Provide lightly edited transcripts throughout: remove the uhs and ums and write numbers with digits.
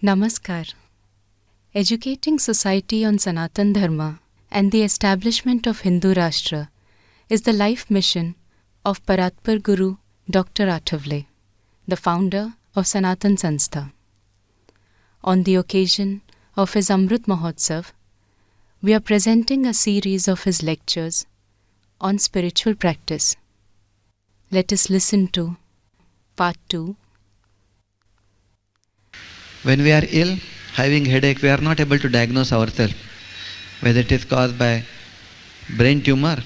Namaskar. Educating society on Sanatan Dharma and the establishment of Hindu Rashtra is the life mission of Paratpar Guru Dr. Athavale, the founder of Sanatan Sanstha. On the occasion of His Amrutmahotsav, we are presenting a series of his lectures on spiritual practice. Let us listen to Part 2. When we are ill, having headache, we are not able to diagnose ourselves whether it is caused by brain tumor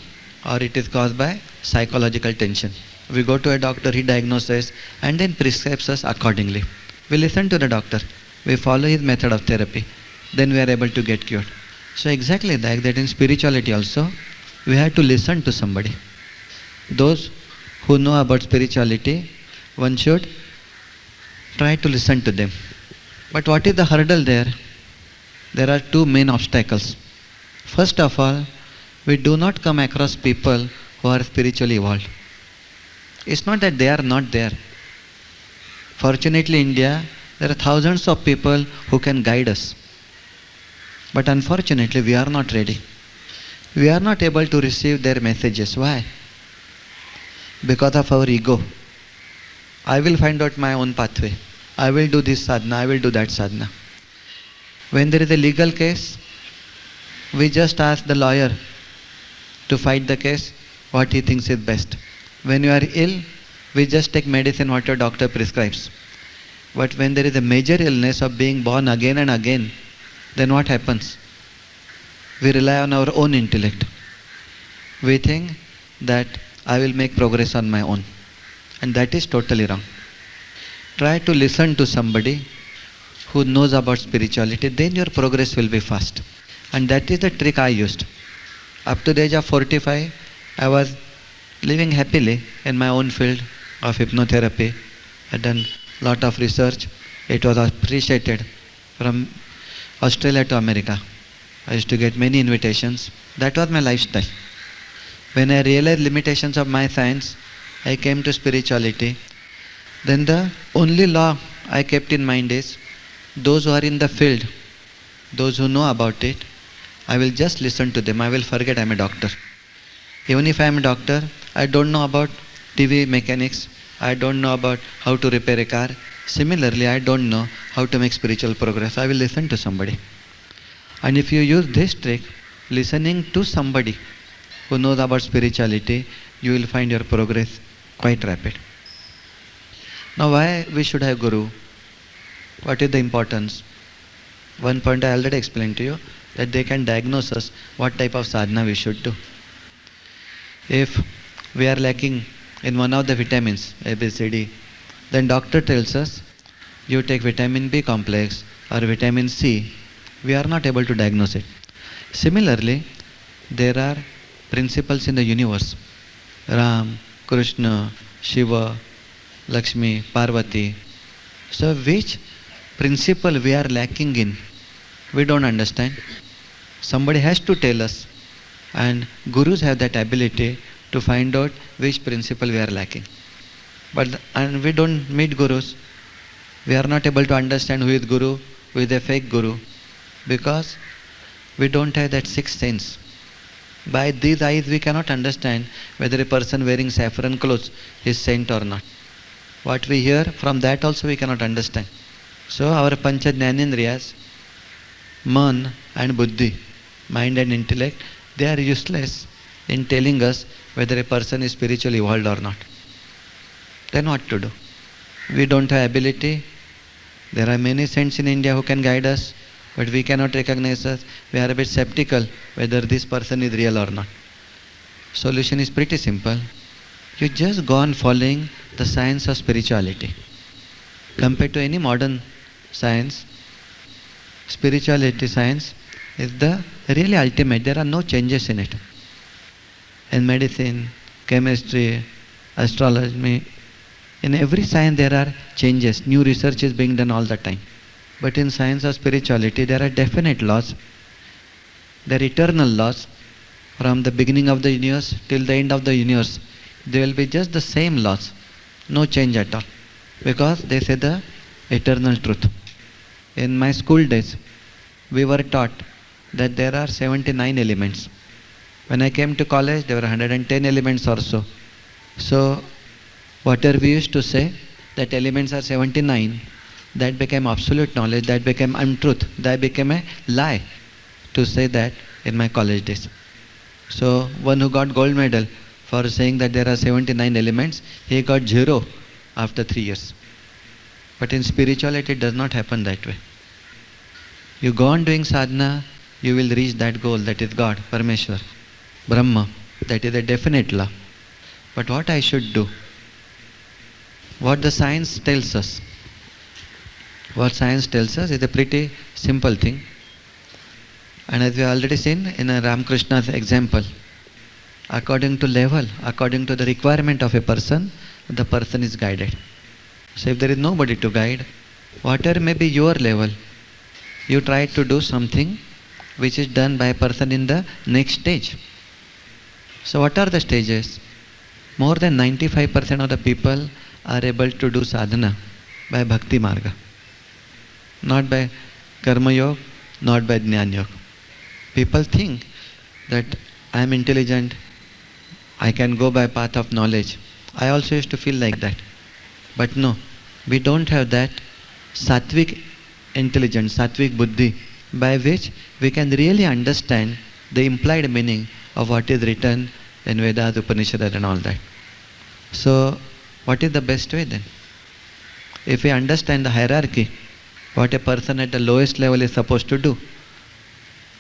or it is caused by psychological tension. We go to a doctor, he diagnoses and then prescribes us accordingly. We listen to the doctor, we follow his method of therapy, then we are able to get cured. So exactly like that in spirituality also, we have to listen to somebody. Those who know about spirituality, one should try to listen to them. But what is the hurdle there? There are two main obstacles. First of all, we do not come across people who are spiritually evolved. It's not that they are not there. Fortunately, in India, there are thousands of people who can guide us. But unfortunately, we are not ready. We are not able to receive their messages. Why? Because of our ego. I will find out my own pathway. I will do this sadhana, I will do that sadhana. When there is a legal case, we just ask the lawyer to fight the case, what he thinks is best. When you are ill, we just take medicine what your doctor prescribes. But when there is a major illness of being born again and again, then what happens? We rely on our own intellect. We think that I will make progress on my own. And that is totally wrong. Try to listen to somebody who knows about spirituality, then your progress will be fast. And that is the trick I used. Up to the age of 45, I was living happily in my own field of hypnotherapy. I had done a lot of research. It was appreciated from Australia to America. I used to get many invitations. That was my lifestyle. When I realized limitations of my science, I came to spirituality. Then the only law I kept in mind is, those who are in the field, those who know about it, I will just listen to them. I will forget I am a doctor. Even if I am a doctor, I don't know about TV mechanics. I don't know about how to repair a car. Similarly, I don't know how to make spiritual progress. I will listen to somebody. And if you use this trick, listening to somebody who knows about spirituality, you will find your progress quite rapid. Now why we should have Guru? What is the importance? One point I already explained to you, that they can diagnose us what type of sadhana we should do. If we are lacking in one of the vitamins, A, B, C, D, then doctor tells us, you take vitamin B complex or vitamin C, we are not able to diagnose it. Similarly, there are principles in the universe. Ram, Krishna, Shiva, Lakshmi, Parvati. So which principle we are lacking in, we don't understand. Somebody has to tell us, and gurus have that ability to find out which principle we are lacking. And we don't meet gurus. We are not able to understand who is guru, who is a fake guru, because we don't have that sixth sense. By these eyes we cannot understand whether a person wearing saffron clothes is saint or not. What we hear, from that also we cannot understand. So our Pancha Jnanendriyas, Man and Buddhi, mind and intellect, they are useless in telling us whether a person is spiritually evolved or not. Then what to do? We don't have ability. There are many saints in India who can guide us, but we cannot recognize us. We are a bit skeptical whether this person is real or not. Solution is pretty simple. You just go on following the science of spirituality. Compared to any modern science, spirituality science is the really ultimate. There are no changes in it. In medicine, chemistry, astrology, in every science there are changes. New research is being done all the time. But in science of spirituality, there are definite laws. There are eternal laws. From the beginning of the universe till the end of the universe, they will be just the same laws. No change at all. Because they say the eternal truth. In my school days, we were taught that there are 79 elements. When I came to college, there were 110 elements or so. So, whatever we used to say, that elements are 79, that became absolute knowledge, that became untruth, that became a lie to say that in my college days. So, one who got gold medal for saying that there are 79 elements, he got 0 after 3 years. But in spirituality, it does not happen that way. You go on doing sadhana, you will reach that goal, that is God, Parameshwar, Brahma, that is a definite law. But what I should do? What the science tells us? What science tells us is a pretty simple thing. And as we have already seen in Ramakrishna's example, according to level, according to the requirement of a person, the person is guided. So if there is nobody to guide, whatever may be your level, you try to do something which is done by a person in the next stage. So what are the stages? More than 95% of the people are able to do sadhana by bhakti marga, not by karma yoga, not by jnana yoga. People think that I am intelligent, I can go by path of knowledge. I also used to feel like that. But no, we don't have that sattvic intelligence, sattvic buddhi, by which we can really understand the implied meaning of what is written in Vedas, Upanishads and all that. So, what is the best way then? If we understand the hierarchy, what a person at the lowest level is supposed to do,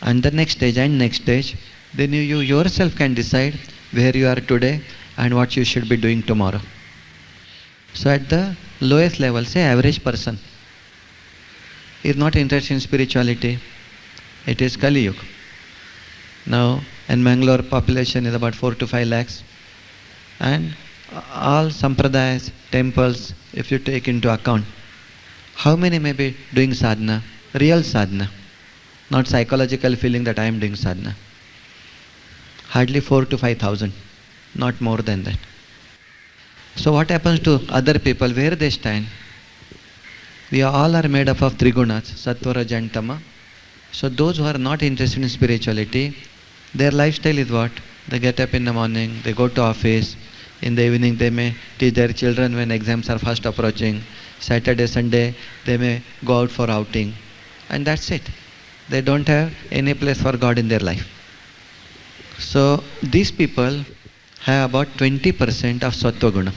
and the next stage, then you yourself can decide where you are today and what you should be doing tomorrow. So at the lowest level, say average person is not interested in spirituality, it is Kali Yuga. Now in Bangalore population is about 4 to 5 lakhs, and all sampradayas, temples, if you take into account, how many may be doing sadhana, real sadhana, not psychological feeling that I am doing sadhana? Hardly 4 to 5,000, not more than that. So what happens to other people, where they stand? We all are made up of three gunas, sattva, raja and tama. So those who are not interested in spirituality, their lifestyle is what? They get up in the morning, they go to office, in the evening they may teach their children when exams are fast approaching, Saturday, Sunday they may go out for outing, and that's it. They don't have any place for God in their life. So these people have about 20% of sattva guna,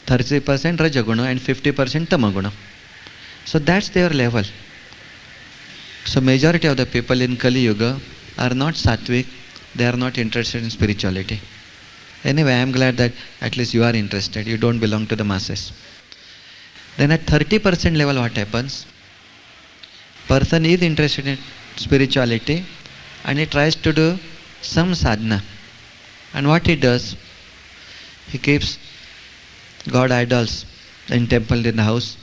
30% raja guna and 50% tama guna. So that's their level. So majority of the people in Kali Yuga are not sattvic, they are not interested in spirituality. Anyway, I am glad that at least you are interested, you don't belong to the masses. Then at 30% level what happens? Person is interested in spirituality and he tries to do some sadhana. And what he does, he keeps God idols in temple in the house,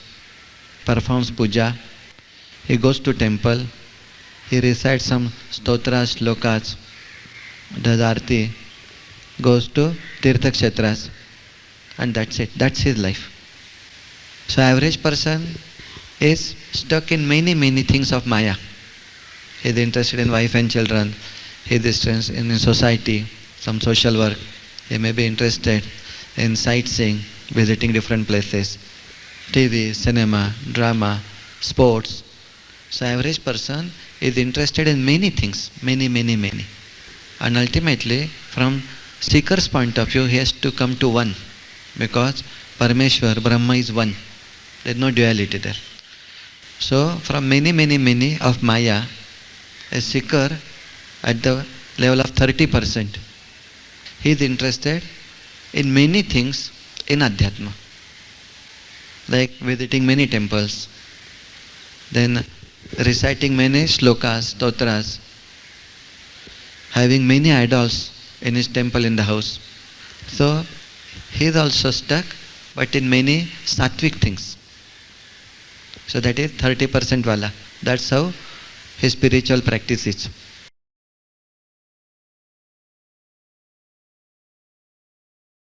performs puja, he goes to temple, he recites some stotras, shlokas, does arti, goes to tirtha kshetras, and that's it, that's his life. So average person is stuck in many things of Maya. He is interested in wife and children, he is interested in society, some social work, he may be interested in sightseeing, visiting different places, TV, cinema, drama, sports. So average person is interested in many things, many. And ultimately, from seeker's point of view, he has to come to one, because Parameshwar, Brahma is one. There is no duality there. So from many of Maya, a seeker at the level of 30%, he is interested in many things in Adhyatma, like visiting many temples, then reciting many shlokas, stotras, having many idols in his temple in the house. So he is also stuck, but in many sattvic things. So that is 30% wala. That's how his spiritual practice is.